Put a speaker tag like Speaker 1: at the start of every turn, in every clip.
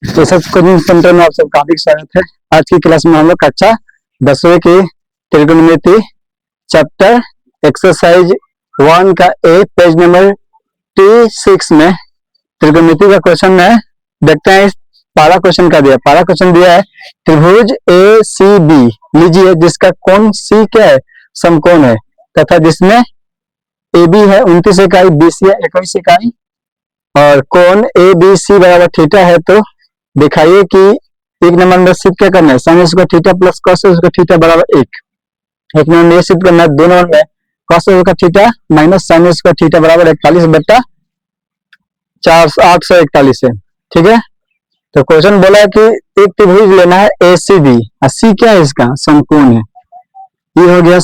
Speaker 1: तो सब coaching centre में आप सबका हार्दिक स्वागत है। आज की क्लास में हम लोग कक्षा 10वीं की त्रिकोणमिति चैप्टर एक्सरसाइज 1 का ए पेज नंबर T6 में त्रिकोणमिति का क्वेश्चन है। देखते हैं पहला क्वेश्चन का दिया। पहला क्वेश्चन दिया है त्रिभुज ACB लीजिए जिसका कोण C क्या है, समकोण है तथा जिसमें AB है 29 इकाई, BC है 21 इकाई और कोण ABC बराबर थीटा है। तो दिखाइए कि एक नंबर में सिद्ध क्या करना है, sine square theta plus cos square theta बराबर एक नंबर में सिद्ध करना है। 2 नंबर में cos square theta minus sine square theta बराबर 41/841 है। ठीक है, तो क्वेश्चन बोला है कि एक त्रिभुज लेना है ACB और C क्या है, इसका समकोण है। ये हो गया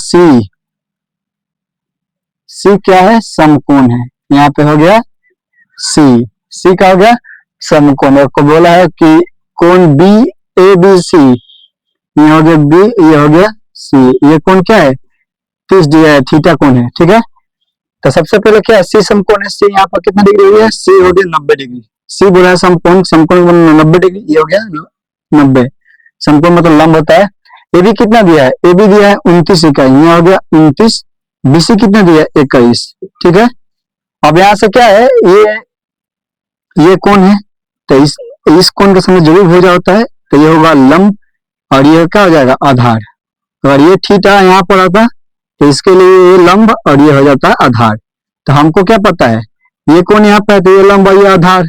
Speaker 1: C क्या है, समकोण है। यहाँ पे हो गया C का हो गया समकोण। को बोला है कि कोण BABC, ये हो गया B, ये हो गया C। ये कोण क्या है, 30 डिग्री है, थीटा कोण है। ठीक है, तो सबसे पहले क्या है, C समकोण है। C यहाँ पर कितना डिग्री है, C हो गया 90 डिग्री। C बोला है समकोण, समकोण 90 डिग्री, ये हो गया 90। समकोण मतलब लंब होता है। AB कितना दिया है, AB दिया है 29 इकाई, यहाँ हो गया 29। BC कितना दिया है 21। ठीक है, अब यहाँ से क्या है, ये कोण है तो इस कोण के समय जरूर हो जाता है, तो ये होगा लंब और ये क्या हो जाएगा, आधार। अगर ये थीटा यहाँ पर आता तो इसके लिए ये लंब और ये हो जाता है आधार। तो हमको क्या पता है, ये कोण यहाँ पर है तो ये लंब और ये आधार।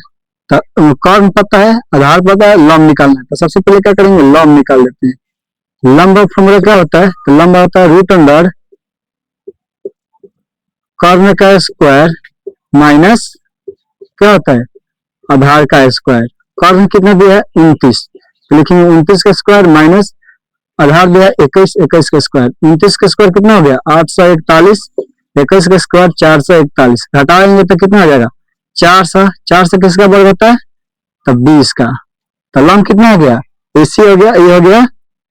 Speaker 1: तो कर्ण पता है, आधार पता है, लंब निकालना है। तो सबसे पहले क्या करेंगे, लंब निकाल लेते हैं। लंब का फॉर्मूला क्या होता है, तो लंब होता है √अंडर कर्ण का स्क्वायर माइनस क्या होता है, आधार का स्क्वायर। कर्ण कितना दिया है 29, तो लिखेंगे 29 का स्क्वायर माइनस आधार दिया है 21, 21 का स्क्वायर। 29 का स्क्वायर कितना हो गया 841, 21 का स्क्वायर 441। घटाएंगे तो कितना हो जाएगा 4 से किसका वर्ग होता है, तो 20 का। तो लंब कितना हो गया, AC हो गया, ये हो गया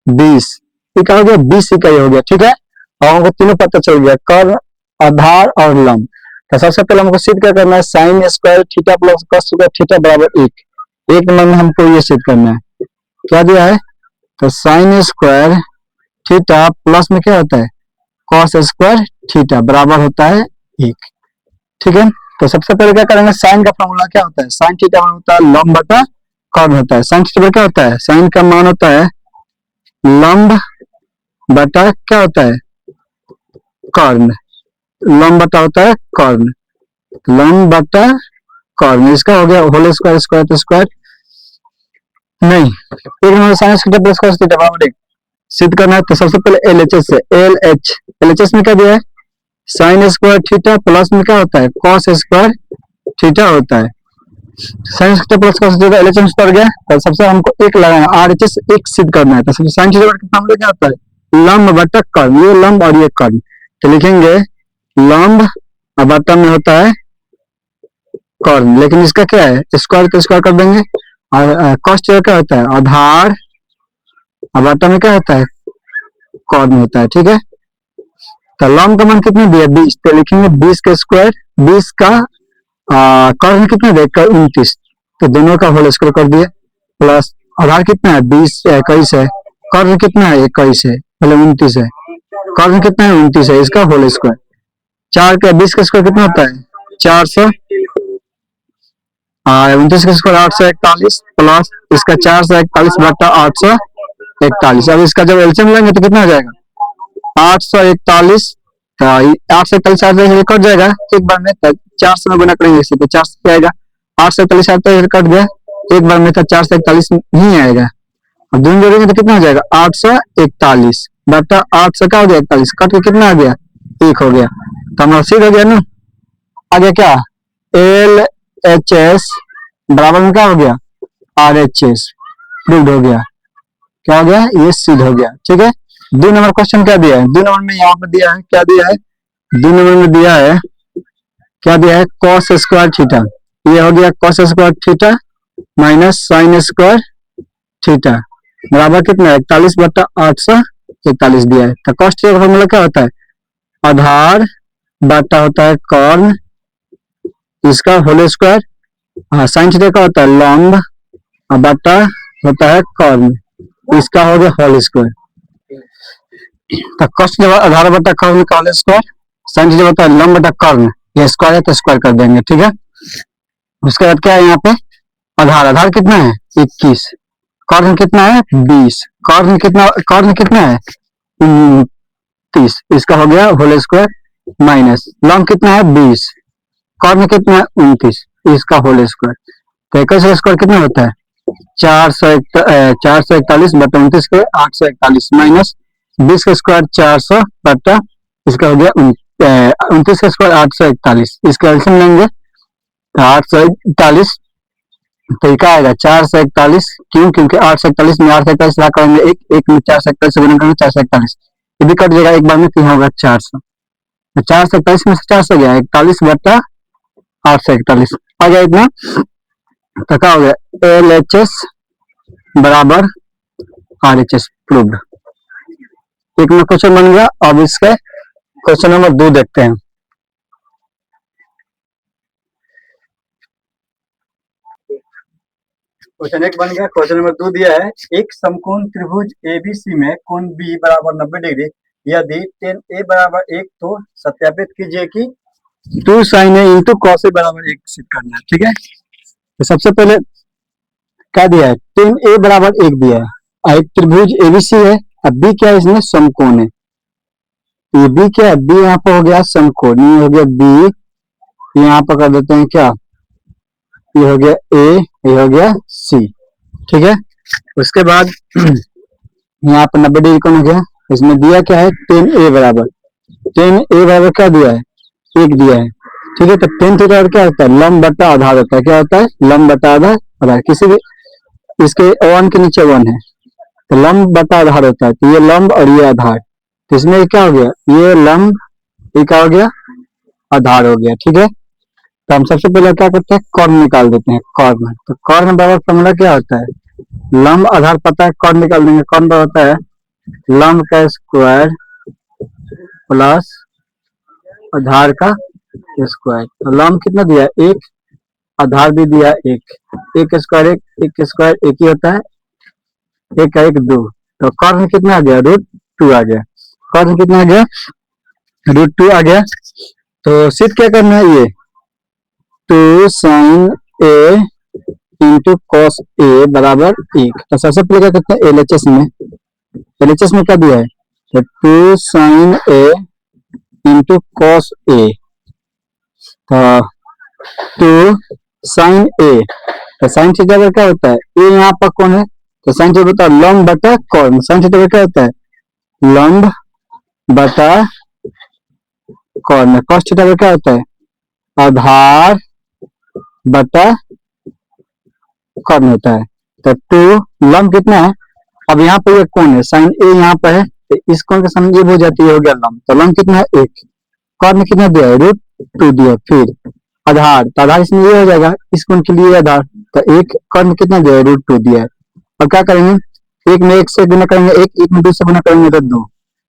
Speaker 1: 20, क्या हो गया 20 इकाई हो गया। ठीक है, और हमको तीनों पता चल गया, कर्ण आधार और लंब। तो सबसे पहले हमको सिद्ध क्या करना है, sine square theta plus cos square theta बराबर 1 नंबर में हमको ये सिद्ध करना है। क्या दिया है, तो साइन स्क्वायर थीटा प्लस में क्या होता है कॉस स्क्वायर थीटा बराबर होता है 1। ठीक है, तो सबसे पहले क्या करेंगे, साइन का फॉर्मूला क्या होता है, साइन थीटा मान होता है लंब बटा कर्ण होता है। साइन थीटा क्या होता है, साइन का मान होता है लंब बटा क्या होता है, कर्ण। लंब बटा होता है कर्ण, लंब बटा कर्ण। इसका हो गया होल स्क्वायर, स्क्वायर तो स्क्वायर नहीं, एक number sine theta plus cos theta बराबर 1 सिद्ध करना है। तो सबसे पहले LHS से LHS में क्या दिया है, साइन स्क्वायर थीटा प्लस में क्या होता है कॉस स्क्वायर थीटा होता है। Sine theta plus cos theta LHS में पड़ गया, तो सबसे हमको 1 लगाना है, RHS 1 सिद्ध करना है। तो सबसे साइन थीटा का फॉर्मूला क्या होता है, लंब बटा कर्ण। ये लंब और ये कर्ण, तो लिखेंगे लंब बटा में होता है कर्ण, लेकिन इसका क्या है स्क्वायर, तो स्क्वायर कर देंगे। और कॉस थीटा क्या होता है आधार, बटा में क्या होता है कर्ण होता है। ठीक है, तो लंब का मान कितना दिया 20, तो लिखेंगे 20 का स्क्वायर, 20 का कर्ण कितना दिया 29, तो दोनों का होल स्क्वायर कर दिया। प्लस आधार कितना है 20 21 है, कर्ण कितना है 21 है, मतलब 29 है, कर्ण कितना है 29 है, इसका होल स्क्वायर। 4 का 20 का स्क्वायर कितना होता है 400, 29 का स्क्वायर 841 प्लस इसका 441 बटा 841। अब इसका जब एलसीएम लेंगे तो कितना हो जाएगा 841, 841 कट जाएगा एक बार में, तो 4 से गुना करेंगे इसे तो 4 से आएगा, 841 कट गया एक बार में, तो 441 नहीं आएगा। अब दोनों जोड़ेंगे तो कितना हो जाएगा 841 बटा 8 से क्या हो गया 41, कट के कितना आ गया 1 हो गया। तो हमारा सीध हो गया ना, आ गया क्या LHS बराबर में क्या हो गया RHS, प्रूव्ड हो गया। क्या हो गया, ये सिद्ध हो गया। ठीक है, 2 नंबर क्वेश्चन क्या दिया है, 2 नंबर में यहाँ पर दिया है, क्या दिया है 2 नंबर में दिया है, क्या दिया है कॉस स्क्वायर थीटा। ये हो गया cos square theta minus sine square theta बराबर कितना है 41 बटा 841 दिया है। तो कॉस थीटा का फॉर्मूला क्या होता है आधार बटा होता है कर्ण, इसका होल स्क्वायर। साइन थीटा का होता है लंब और बटा होता है कॉर्न, इसका हो गया होल स्क्वायर। तो कॉस्ट जब आधार बटा कॉर्न का होल स्क्वायर, साइन जब होता है लंब बटा कॉर्न, ये स्क्वायर है तो स्क्वायर कर देंगे, ठीक है। उसके बाद क्या है यहाँ पे आधार, आधार कितना है 21, कॉर्न कितना है 20, कॉर्न कितना है 30, इसका हो गया होल स्क्वायर माइनस लॉन्ग कितना है 20, कॉर्न कितना है 29, इसका होल स्क्वायर। तो इक्कीस का स्क्वायर कितना होता है 441 बटा 29 के 841 माइनस 20 का स्क्वायर 400 बटा इसका हो गया 29 का स्क्वायर 841, इसका एलसीएम लेंगे तो 841, तो क्या आएगा 441, क्यों क्योंकि 841 में 841 ला करेंगे एक में 441 से गुणा करेंगे 441, ये भी कट जाएगा एक बार में, तो यहाँ होगा 400, तो 441 में से 400 गया 41 बटा 841 आ गया इतना। तो क्या हो गया LHS बराबर RHS प्रूव्ड। एक में क्वेश्चन बन गया। अब इसके क्वेश्चन नंबर 2 देखते हैं। क्वेश्चन 1 बन गया। क्वेश्चन नंबर 2 दिया है, एक समकोण त्रिभुज ABC में कोण B बराबर 90 डिग्री, यदि tan A बराबर 1 तो सत्यापित कीजिए कि 2 sin A into cos A बराबर 1 सिद्ध करना है, ठीक है। तो सबसे पहले क्या दिया है, tan A बराबर 1 दिया है, एक त्रिभुज ABC है, अब B क्या है इसमें समकोण है, ये B क्या है, B यहाँ पर हो गया समकोण, ये हो गया B, यहाँ पर कर देते हैं क्या, ये हो गया A, ये हो गया C, ठीक है। उसके बाद यहाँ पर 90 डिग्री कौन हो गया, इसमें दिया क्या है tan A बराबर, tan A बराबर क्या दिया है 1 दिया है, ठीक है। तो tan थीटा क्या होता है लंब बटा आधार होता है, क्या होता है लंब बटा आधार, किसी भी इसके 1 के नीचे 1 है तो लंब बटा आधार होता है, तो ये लंब और ये आधार, तो इसमें क्या हो गया ये लंब, ये क्या हो गया आधार हो गया, ठीक है। तो हम सबसे पहले क्या करते हैं कॉर्न निकाल देते हैं, कॉर्न, तो कॉर्न बराबर फॉर्मूला क्या होता है लंब आधार पता है, कॉर्न निकाल देंगे, कॉर्न बराबर होता है लंब का स्क्वायर प्लस आधार का स्क्वायर। तो लंब कितना दिया है 1, आधार भी दिया 1, एक स्क्वायर एक स्क्वायर एक ही होता है, एक का 1 2, तो कॉर्न कितना आ गया √2 आ गया, कॉर्न कितना आ गया √2 आ गया। तो सिद्ध क्या करना है ये 2 sin A into cos A बराबर 1। तो सबसे पहले क्या करते हैं LHS में क्या दिया है, तो 2 sin A into cos A, तो 2 sin A, तो साइन थीटा का क्या होता है A यहाँ पर कौन है, तो साइन थीटा होता है लंब बटा कॉर्न, साइन थीटा क्या होता है लंब बटा कॉर्न, cos थीटा क्या होता है आधार बटा कॉर्न होता है। तो 2 लंब कितना है, अब यहाँ पे ये कौन है साइन A यहाँ पर है, तो इस कोण के सामने ये हो जाती है, हो गया लंब, तो लंब कितना है 1, कॉर्न कितना दिया है √2 दिया, फिर आधार, तो आधार इसमें ये हो जाएगा इस कोण के लिए आधार, तो 1 कॉर्न कितना दिया है √2 दिया है। और क्या करेंगे 1 में 1 से गुना करेंगे 1 में 2 से गुना करेंगे तो 2,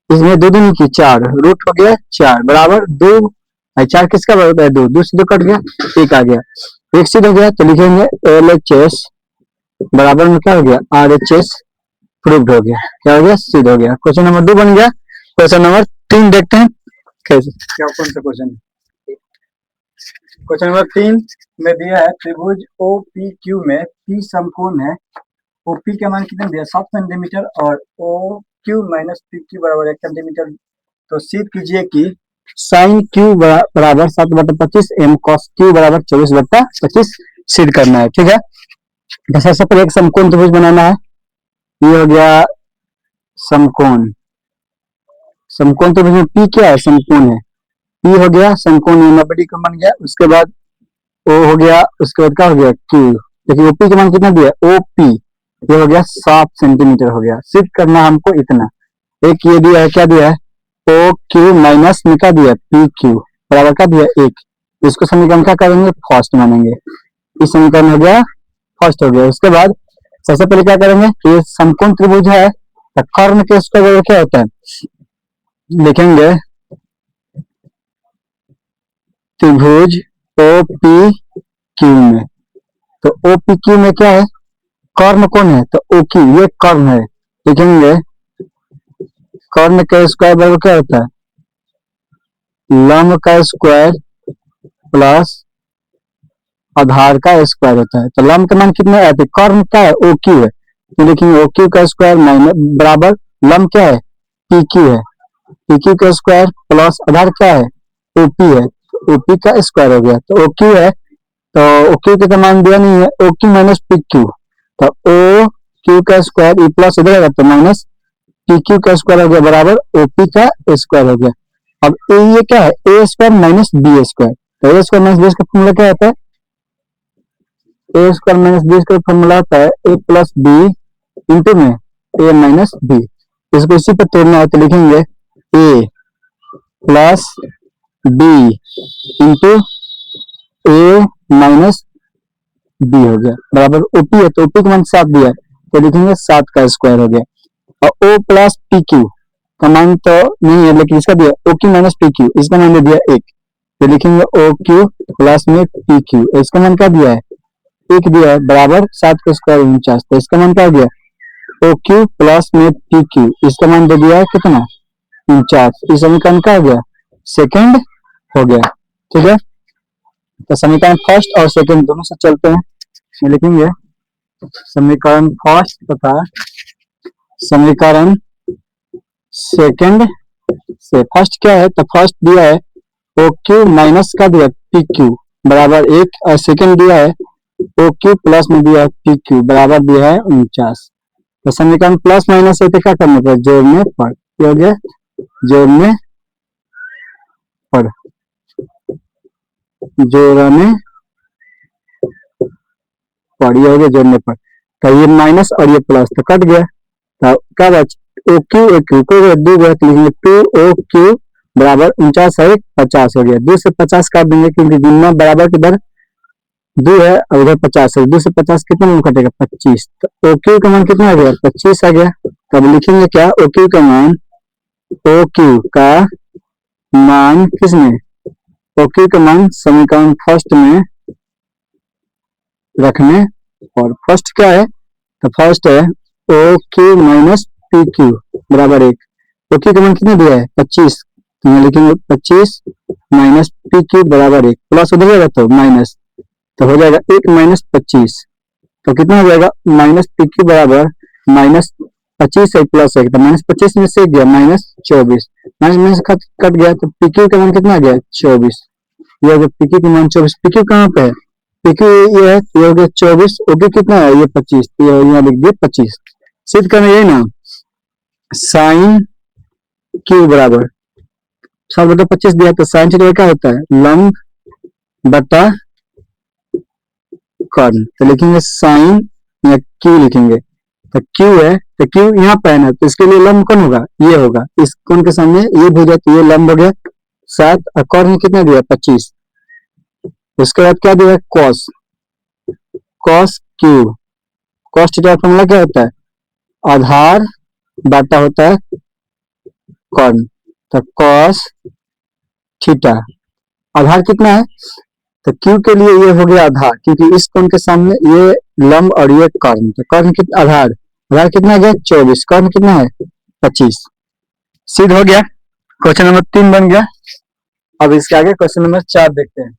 Speaker 1: इसमें 2 दूनी की 4, रूट हो गया 4 बराबर 2, 4 किसका बराबर है 2, 2 से 2 कट गया 1 आ गया, 1 सिद्ध हो गया, तो लिखेंगे LHS बराबर में क्या हो गया RHS प्रूव्ड हो गया, क्या हो गया सिद्ध हो गया। क्वेश्चन नंबर 2 बन गया। क्वेश्चन नंबर 3 देखते हैं कैसे, क्या कौन सा क्वेश्चन है। क्वेश्चन नंबर 3 में दिया है त्रिभुज OPQ में P समकोण है, OP का मान कितना दिया 7 सेंटीमीटर और OQ माइनस PQ बराबर 1 सेंटीमीटर। तो सिद्ध कीजिए कि साइन Q बराबर 7/25 m cos Q बराबर 24/25 सिद्ध करना है, ठीक है। तो सबसे पहले एक समकोण त्रिभुज बनाना है, ये हो गया समकोण, समकोण त्रिभुज में P क्या है समकोण है, P हो गया समकोण 90 डिग्री का बन गया। उसके बाद O हो गया, उसके बाद क्या हो गया Q, देखिए OP का मान कितना दिया OP, ये हो गया 7 सेंटीमीटर हो गया। सिद्ध करना हमको इतना, एक ये दिया है क्या दिया है OQ माइनस में क्या दिया PQ बराबर क्या दिया 1, इसको समीकरण क्या करेंगे फर्स्ट मानेंगे, इस समीकरण हो गया फर्स्ट हो गया। उसके बाद सबसे पहले क्या करेंगे, ये समकोण त्रिभुज है तो कर्ण के स्क्वायर क्या होता है, लिखेंगे त्रिभुज OPQ में, तो OPQ में क्या है कर्ण कौन है? तो ओ क्यू, ये कर्ण है। लिखेंगे कर्ण का स्क्वायर बराबर क्या होता है? लंब का स्क्वायर प्लस आधार का स्क्वायर होता है। तो लंब का मान कितने आते हैं? कर्ण क्या है? ओ क्यू है। तो लिखेंगे ओ क्यू का स्क्वायर माइनस बराबर लंब क्या है? पी क्यू है। पी क्यू का स्क्वायर प्लस आधार क्या है? ओपी है। ओपी का स्क्वायर हो गया। तो ओ क्यू है, तो ओ क्यू का मान दिया नहीं है, O Q minus P Q. तो ओ क्यू का स्क्वायर ई प्लस इधर आएगा तो माइनस पी क्यू का स्क्वायर हो गया बराबर ओपी का स्क्वायर हो गया। अब ये क्या है? ए स्क्वायर माइनस बी स्क्वायर। तो ए स्क्वायर माइनस बी का फॉर्मूला क्या होता है? ए स्क्वायर माइनस बी का फॉर्मूला होता है ए प्लस बी इंटू में ए माइनस बी। इसको इसी पर तोड़ना है तो लिखेंगे ए प्लस बी इंटू ए माइनस बी हो गया बराबर ओपी है। तो ओपी का मान 7 दिया है तो लिखेंगे 7 का स्क्वायर हो गया। और ओ प्लस पी क्यू का मान तो नहीं है लेकिन इसका दिया O Q minus P Q, इसका मान दे दिया 1 तो लिखेंगे ओ क्यू प्लस में पी क्यू। इसका मान क्या दिया है? 1 दिया है बराबर 7 का स्क्वायर 49। तो इसका मान क्या हो गया? ओ क्यू प्लस में पी क्यू, इसका मान दे दिया है कितना? 49। इस समीकरण क्या हो गया? सेकंड हो गया। ठीक है, तो समीकरण फर्स्ट और सेकंड दोनों से चलते हैं। लिखेंगे समीकरण फर्स्ट तथा समीकरण सेकंड से। फर्स्ट क्या है? तो फर्स्ट दिया है ओ क्यू माइनस का दिया पी क्यू बराबर 1 और सेकंड दिया है ओ क्यू प्लस में दिया है पी क्यू बराबर दिया है 49। तो समीकरण प्लस माइनस है तो क्या करना पड़ेगा? जोड़ने पर। क्या हो गया? जोड़ने पर, जोड़ने पर, ये हो गया जोड़ने पर। तो ये माइनस और ये प्लस तो कट गया। तो क्या बच? ओ क्यू एक क्यू को दो गया तो लिखेंगे 2 ओ क्यू बराबर 49 और 50 हो गया। 2 से 50 काट देंगे क्योंकि गिनना बराबर किधर 2 है और उधर 50 है। 2 से 50 कितना मान कटेगा? 25। तो ओ क्यू का मान कितना आ गया? 25 आ गया। तब लिखेंगे क्या? ओ क्यू का मान, ओ क्यू का मान किसमें? ओ क्यू का मान समीकरण फर्स्ट में रखने। और फर्स्ट क्या है? तो फर्स्ट है O Q minus P Q बराबर 1। ओ क्यू का मान कितना दिया है? 25। तो यहाँ लिखेंगे 25 माइनस पी क्यू बराबर 1, प्लस उधर जाएगा तो माइनस, तो हो जाएगा 1 माइनस 25। तो कितना हो जाएगा? माइनस पी क्यू बराबर माइनस 25 है प्लस 1, तो माइनस 25 में से गया माइनस 24, माइनस में से कट गया तो पी क्यू का मान कितना आ गया? 24। ये हो गया पी क्यू का मान 24। पी क्यू कहाँ पे है? पी क्यू ये है, ये हो गया 24। ओके कितना है? ये 25, तो यहाँ लिख दिया 25। सिद्ध करना यही ना, साइन क्यू बराबर 7/25 दिया तो साइन थीटा क्या होता है? लंब बटा कर्ण। तो लिखेंगे साइन या क्यू लिखेंगे। तो क्यू है तो क्यू यहाँ पे है ना, तो इसके लिए लंब कौन होगा? ये होगा। इस कोण के सामने ये भुजा तो ये लंब हो गया 7 और कर्ण कितना दिया? 25। उसके बाद क्या दिया? Cos, cos Q. Cos theta का फॉर्मूला क्या होता है? आधार बाटा होता है कर्ण। तो कॉस थीटा, आधार कितना है? तो क्यू के लिए ये हो गया आधार, क्योंकि इस कोण के सामने ये लंब और ये कर्ण। तो कर्ण कितना? आधार, आधार कितना गया? 24। कर्ण कितना है? 25। सिद्ध हो गया। क्वेश्चन नंबर 3 बन गया। अब इसके आगे क्वेश्चन नंबर 4 देखते हैं।